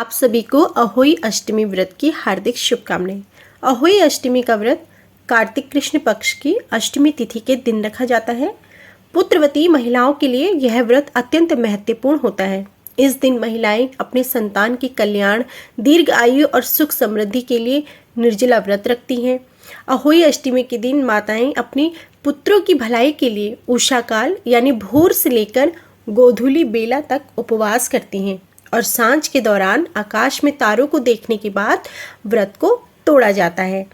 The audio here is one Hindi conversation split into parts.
आप सभी को अहोई अष्टमी व्रत की हार्दिक शुभकामनाएं। अहोई अष्टमी का व्रत कार्तिक कृष्ण पक्ष की अष्टमी तिथि के दिन रखा जाता है। पुत्रवती महिलाओं के लिए यह व्रत अत्यंत महत्वपूर्ण होता है। इस दिन महिलाएं अपने संतान की कल्याण, दीर्घ आयु और सुख समृद्धि के लिए निर्जला व्रत रखती हैं। अहोई अष्टमी के दिन माताएं अपनी पुत्रों की भलाई के लिए उषा काल यानी भोर से लेकर गोधूली बेला तक उपवास करती हैं और सांझ के दौरान आकाश में तारों को देखने के बाद व्रत को तोड़ा जाता है।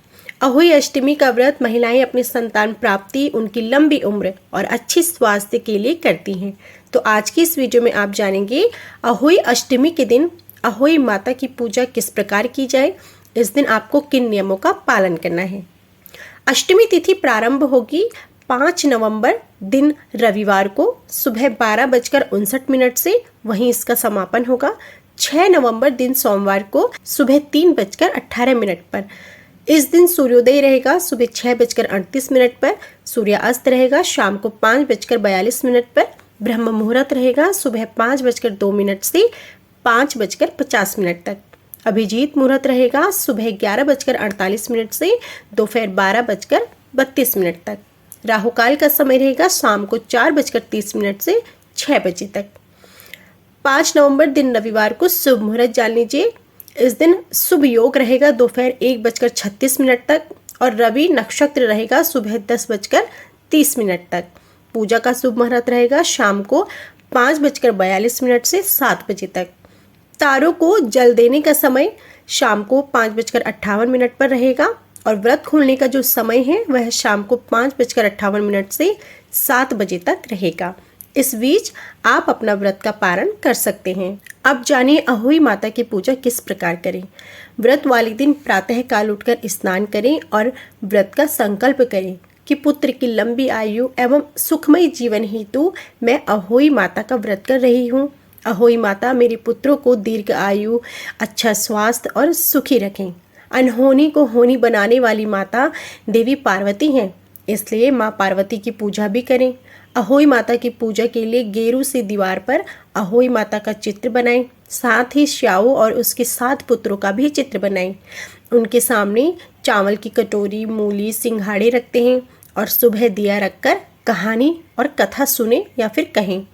अहोई अष्टमी का व्रत महिलाएं अपनी संतान प्राप्ति, उनकी लंबी उम्र और अच्छी स्वास्थ्य के लिए करती हैं। तो आज की इस वीडियो में आप जानेंगे अहोई अष्टमी के दिन अहोई माता की पूजा किस प्रकार की जाए, इस दिन आपको किन नियमों का पालन करना है। अष्टमी तिथि प्रारंभ होगी 5 नवंबर दिन रविवार को सुबह 12:59 से, वहीं इसका समापन होगा 6 नवंबर दिन सोमवार को सुबह 3:18 पर। इस दिन सूर्योदय रहेगा सुबह 6:38 पर, सूर्यास्त रहेगा शाम को 5:42 पर, ब्रह्म मुहूर्त रहेगा सुबह 5:02 से 5:50 तक। अभिजीत मुहूर्त रहेगा सुबह 11:48 से दोपहर 12:32 तक। राहु काल का समय रहेगा शाम को 4:30 से 6 बजे तक। 5 नवंबर दिन रविवार को शुभ मुहूर्त जान लीजिए। इस दिन शुभ योग रहेगा दोपहर 1:36 तक और रवि नक्षत्र रहेगा सुबह 10:30 तक। पूजा का शुभ मुहूर्त रहेगा शाम को 5:42 से 7 बजे तक। तारों को जल देने का समय शाम को 5:58 पर रहेगा और व्रत खोलने का जो समय है वह शाम को 5:58 से 7 बजे तक रहेगा। इस बीच आप अपना व्रत का पारण कर सकते हैं। अब जानिए अहोई माता की पूजा किस प्रकार करें। व्रत वाले दिन प्रातः काल उठकर स्नान करें और व्रत का संकल्प करें कि पुत्र की लंबी आयु एवं सुखमय जीवन हेतु मैं अहोई माता का व्रत कर रही हूँ। अहोई माता मेरे पुत्रों को दीर्घ आयु, अच्छा स्वास्थ्य और सुखी रखें। अनहोनी को होनी बनाने वाली माता देवी पार्वती हैं, इसलिए माँ पार्वती की पूजा भी करें। अहोई माता की पूजा के लिए गेरू से दीवार पर अहोई माता का चित्र बनाएं, साथ ही श्याऊ और उसके 7 पुत्रों का भी चित्र बनाएं। उनके सामने चावल की कटोरी, मूली, सिंघाड़े रखते हैं और सुबह दिया रखकर कहानी और कथा सुने या फिर कहें।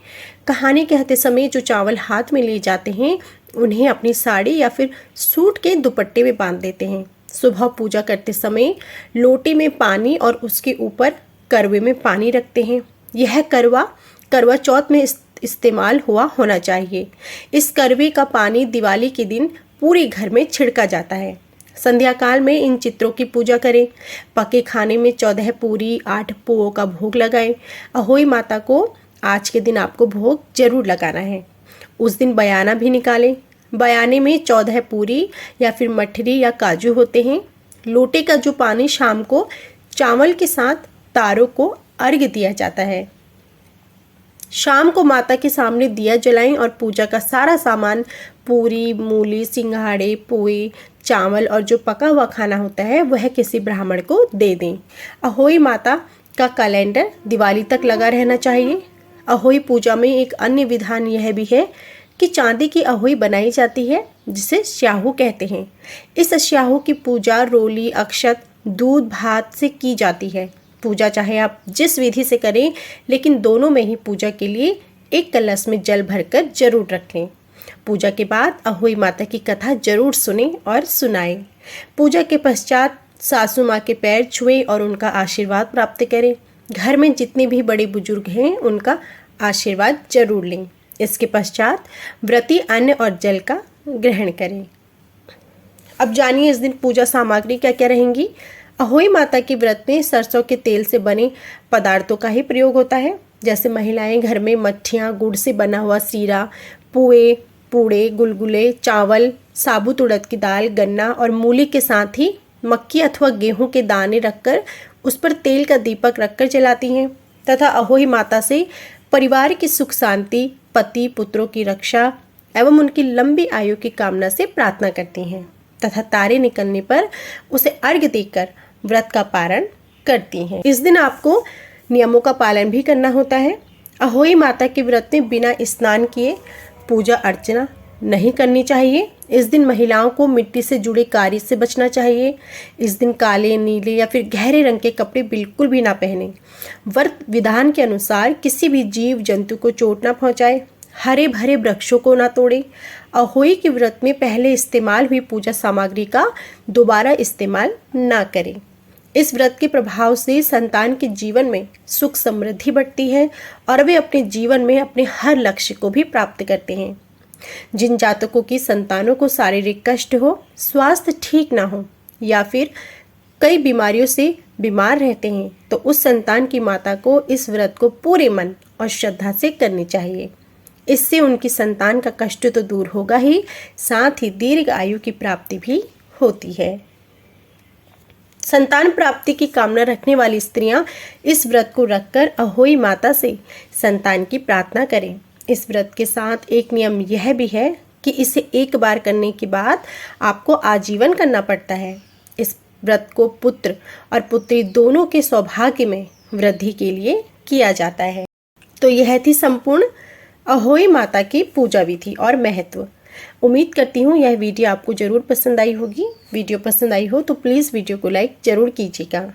कहानी कहते समय जो चावल हाथ में ले जाते हैं उन्हें अपनी साड़ी या फिर सूट के दुपट्टे में बांध देते हैं। सुबह पूजा करते समय लोटे में पानी और उसके ऊपर करवे में पानी रखते हैं। यह करवा चौथ में इस्तेमाल हुआ होना चाहिए। इस करवे का पानी दिवाली के दिन पूरे घर में छिड़का जाता है। संध्या काल में इन चित्रों की पूजा करें। पके खाने में 14 पूरी, 8 पुओं का भोग लगाएं। अहोई माता को आज के दिन आपको भोग जरूर लगाना है। उस दिन बयाना भी निकालें। बयाने में 14 पूरी या फिर मठरी या काजू होते हैं। लोटे का जो पानी शाम को चावल के साथ तारों को अर्घ्य दिया जाता है। शाम को माता के सामने दिया जलाएं और पूजा का सारा सामान, पूरी, मूली, सिंघाड़े, पोए, चावल और जो पका हुआ खाना होता है वह किसी ब्राह्मण को दे दें। अहोई माता का कैलेंडर दिवाली तक लगा रहना चाहिए। अहोई पूजा में एक अन्य विधान यह भी है कि चांदी की अहोई बनाई जाती है जिसे स्याहू कहते हैं। इस स्याहू की पूजा रोली, अक्षत, दूध, भात से की जाती है। पूजा चाहे आप जिस विधि से करें, लेकिन दोनों में ही पूजा के लिए एक कलश में जल भरकर जरूर रख लें। पूजा के बाद अहोई माता की कथा जरूर सुनें और सुनाएं। पूजा के पश्चात सासू माँ के पैर छुएं और उनका आशीर्वाद प्राप्त करें। घर में जितने भी बड़े बुजुर्ग हैं उनका आशीर्वाद जरूर लें। इसके पश्चात व्रती अन्न और जल का ग्रहण करें। अब जानिए इस दिन पूजा सामग्री क्या क्या रहेंगी। अहोई माता के व्रत में सरसों के तेल से बने पदार्थों का ही प्रयोग होता है। जैसे महिलाएं घर में मट्ठियाँ, गुड़ से बना हुआ सीरा, पुए, पूड़े, गुलगुले, चावल, साबुत उड़द की दाल, गन्ना और मूली के साथ ही मक्की अथवा गेहूं के दाने रखकर उस पर तेल का दीपक रखकर जलाती हैं तथा अहोई माता से परिवार की सुख शांति, पति पुत्रों की रक्षा एवं उनकी लंबी आयु की कामना से प्रार्थना करती हैं तथा तारे निकलने पर उसे अर्घ्य देकर व्रत का पारण करती हैं। इस दिन आपको नियमों का पालन भी करना होता है। अहोई माता के व्रत में बिना स्नान किए पूजा अर्चना नहीं करनी चाहिए। इस दिन महिलाओं को मिट्टी से जुड़े कार्य से बचना चाहिए। इस दिन काले, नीले या फिर गहरे रंग के कपड़े बिल्कुल भी ना पहने। व्रत विधान के अनुसार किसी भी जीव जंतु को चोट ना पहुंचाए, हरे भरे वृक्षों को ना तोड़े। अहोई के व्रत में पहले इस्तेमाल हुई पूजा सामग्री का दोबारा इस्तेमाल ना करें। इस व्रत के प्रभाव से संतान के जीवन में सुख समृद्धि बढ़ती है और वे अपने जीवन में अपने हर लक्ष्य को भी प्राप्त करते हैं। जिन जातकों की संतानों को शारीरिक कष्ट हो, स्वास्थ्य ठीक ना हो या फिर कई बीमारियों से बीमार रहते हैं, तो उस संतान की माता को इस व्रत को पूरे मन और श्रद्धा से करनी चाहिए। इससे उनकी संतान का कष्ट तो दूर होगा ही, साथ ही दीर्घ आयु की प्राप्ति भी होती है। संतान प्राप्ति की कामना रखने वाली स्त्रियां इस व्रत को रखकर अहोई माता से संतान की प्रार्थना करें। इस व्रत के साथ एक नियम यह भी है कि इसे एक बार करने के बाद आपको आजीवन करना पड़ता है। इस व्रत को पुत्र और पुत्री दोनों के सौभाग्य में वृद्धि के लिए किया जाता है। तो यह थी संपूर्ण अहोई माता की पूजा विधि और महत्व। उम्मीद करती हूँ यह वीडियो आपको ज़रूर पसंद आई होगी। वीडियो पसंद आई हो तो प्लीज़ वीडियो को लाइक ज़रूर कीजिएगा।